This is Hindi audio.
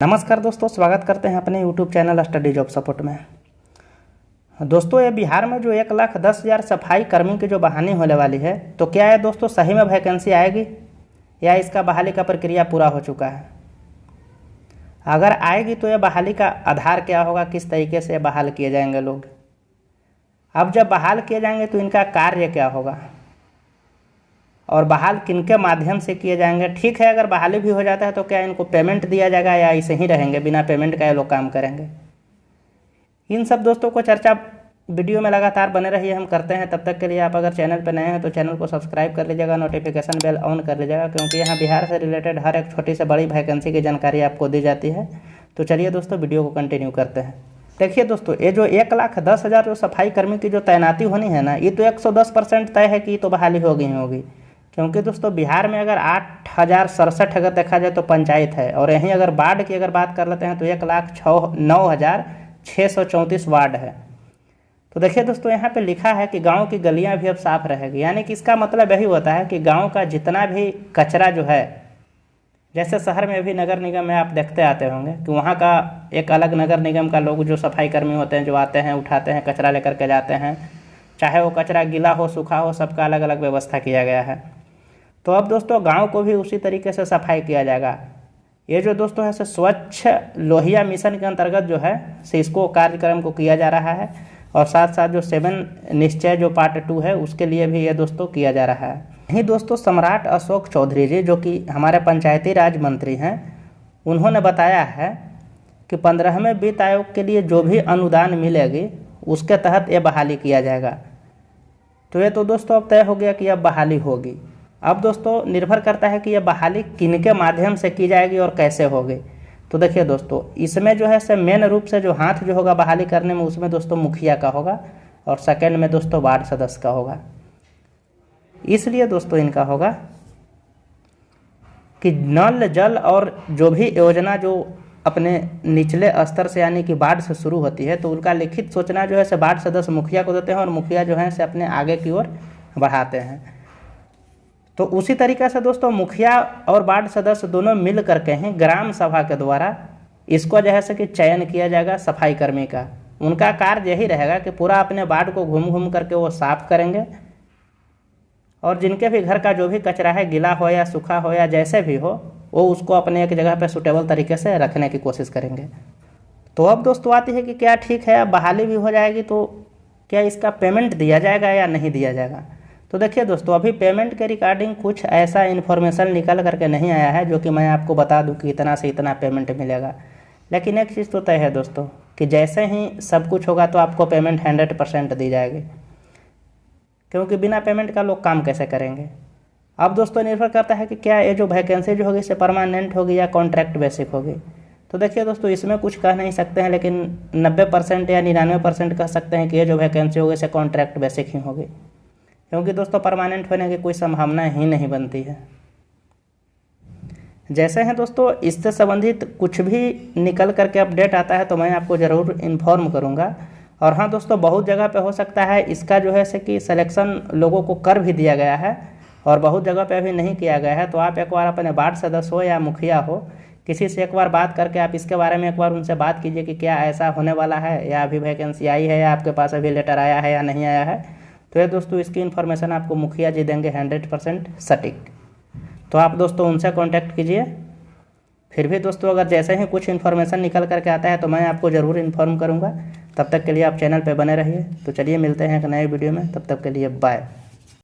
नमस्कार दोस्तों, स्वागत करते हैं अपने YouTube channel study job support में। दोस्तों, ये बिहार में जो 1,10,000 सफाई कर्मी की जो बहाली होने वाली है, तो क्या है दोस्तों सही में वैकेंसी आएगी या इसका बहाली का प्रक्रिया पूरा हो चुका है? अगर आएगी तो यह बहाली का आधार क्या होगा, किस तरीके से बहाल किए जाएंगे लोग? अब जब बहाल किए जाएंगे तो इनका कार्य क्या होगा और बहाल किनके माध्यम से किए जाएंगे? ठीक है, अगर बहाली भी हो जाता है तो क्या इनको पेमेंट दिया जाएगा या ऐसे ही रहेंगे बिना पेमेंट का ये लोग काम करेंगे? इन सब दोस्तों को चर्चा वीडियो में लगातार बने रहिए, हम करते हैं। तब तक के लिए आप अगर चैनल पर नए हैं तो चैनल को सब्सक्राइब कर लीजिएगा, नोटिफिकेशन बेल ऑन कर लीजिएगा, क्योंकि यहाँ बिहार से रिलेटेड हर एक छोटी से बड़ी वैकेंसी की जानकारी आपको दी जाती है। तो चलिए दोस्तों, वीडियो को कंटिन्यू करते हैं। देखिए दोस्तों, ये जो 1,10,000 जो सफाई कर्मी की जो तैनाती होनी है ना, ये तो 110% तय है कि ये तो बहाली होगी ही होगी। क्योंकि दोस्तों बिहार में अगर 8,067 अगर देखा जाए तो पंचायत है, और यहीं अगर वार्ड की अगर बात कर लेते हैं तो 1,09,634 वार्ड है। तो देखिए दोस्तों, यहाँ पे लिखा है कि गांव की गलियां भी अब साफ रहेगी। यानी कि इसका मतलब यही होता है कि गांव का जितना भी कचरा जो है, जैसे शहर में भी नगर निगम में आप देखते आते होंगे कि वहाँ का एक अलग नगर निगम का लोग जो सफाई कर्मी होते हैं, जो आते हैं, उठाते हैं, कचरा लेकर के जाते हैं, चाहे वो कचरा गीला हो सूखा हो, सबका अलग अलग व्यवस्था किया गया है। तो अब दोस्तों गांव को भी उसी तरीके से सफाई किया जाएगा। ये जो दोस्तों है स्वच्छ लोहिया मिशन के अंतर्गत जो है से इसको कार्यक्रम को किया जा रहा है, और साथ साथ जो 7 निश्चय जो पार्ट 2 है उसके लिए भी ये दोस्तों किया जा रहा है। यही दोस्तों सम्राट अशोक चौधरी जी, जो कि हमारे पंचायती राज मंत्री हैं, उन्होंने बताया है कि 15वें वित्त आयोग के लिए जो भी अनुदान मिलेगी उसके तहत ये बहाली किया जाएगा। तो ये तो दोस्तों अब तय हो गया कि अब बहाली होगी। अब दोस्तों निर्भर करता है कि यह बहाली किनके माध्यम से की जाएगी और कैसे होगी। तो देखिए दोस्तों, इसमें जो है से मेन रूप से जो हाथ जो होगा बहाली करने में, उसमें दोस्तों मुखिया का होगा, और सेकंड में दोस्तों वार्ड सदस्य का होगा। इसलिए दोस्तों इनका होगा कि नल जल और जो भी योजना जो अपने निचले स्तर से यानी कि वार्ड से शुरू होती है, तो उनका लिखित सूचना जो है से वार्ड सदस्य मुखिया को देते हैं, और मुखिया जो है से अपने आगे की ओर बढ़ाते हैं। तो उसी तरीके से दोस्तों मुखिया और वार्ड सदस्य दोनों मिल करके ही ग्राम सभा के द्वारा इसको जो है से कि चयन किया जाएगा सफाई कर्मी का। उनका कार्य यही रहेगा कि पूरा अपने वार्ड को घूम घूम करके वो साफ करेंगे, और जिनके भी घर का जो भी कचरा है, गीला हो या सूखा हो या जैसे भी हो, वो उसको अपने एक जगह पर सूटेबल तरीके से रखने की कोशिश करेंगे। तो अब दोस्तों आती है कि क्या ठीक है अब बहाली भी हो जाएगी, तो क्या इसका पेमेंट दिया जाएगा या नहीं दिया जाएगा? तो देखिए दोस्तों, अभी पेमेंट के रिगार्डिंग कुछ ऐसा इन्फॉर्मेशन निकल करके नहीं आया है जो कि मैं आपको बता दूं कि इतना से इतना पेमेंट मिलेगा। लेकिन एक चीज़ तो तय है दोस्तों कि जैसे ही सब कुछ होगा तो आपको पेमेंट 100% दी जाएगी, क्योंकि बिना पेमेंट का लोग काम कैसे करेंगे? अब दोस्तों निर्भर करता है कि क्या ये जो वैकेंसी जो होगी इसे परमानेंट होगी या कॉन्ट्रैक्ट बेसिक होगी। तो देखिए दोस्तों, इसमें कुछ कह नहीं सकते हैं, लेकिन 90% या 99% कह सकते हैं कि ये जो वैकेंसी होगी इसे कॉन्ट्रैक्ट बेसिक ही होगी, क्योंकि दोस्तों परमानेंट होने की कोई संभावना ही नहीं बनती है। जैसे हैं दोस्तों इससे संबंधित कुछ भी निकल करके अपडेट आता है तो मैं आपको ज़रूर इन्फॉर्म करूंगा। और हाँ दोस्तों, बहुत जगह पे हो सकता है इसका जो है से कि सिलेक्शन लोगों को कर भी दिया गया है, और बहुत जगह पे अभी नहीं किया गया है। तो आप एक बार अपने वार्ड सदस्य हो या मुखिया हो, किसी से एक बार बात करके आप इसके बारे में एक बार उनसे बात कीजिए कि क्या ऐसा होने वाला है, या अभी वैकेंसी आई है, या आपके पास अभी लेटर आया है या नहीं आया है। तो ये दोस्तों इसकी इन्फॉर्मेशन आपको मुखिया जी देंगे 100% सटीक। तो आप दोस्तों उनसे कांटेक्ट कीजिए। फिर भी दोस्तों अगर जैसे ही कुछ इन्फॉर्मेशन निकल करके आता है तो मैं आपको ज़रूर इन्फॉर्म करूँगा। तब तक के लिए आप चैनल पे बने रहिए। तो चलिए मिलते हैं एक नए वीडियो में, तब तक के लिए बाय।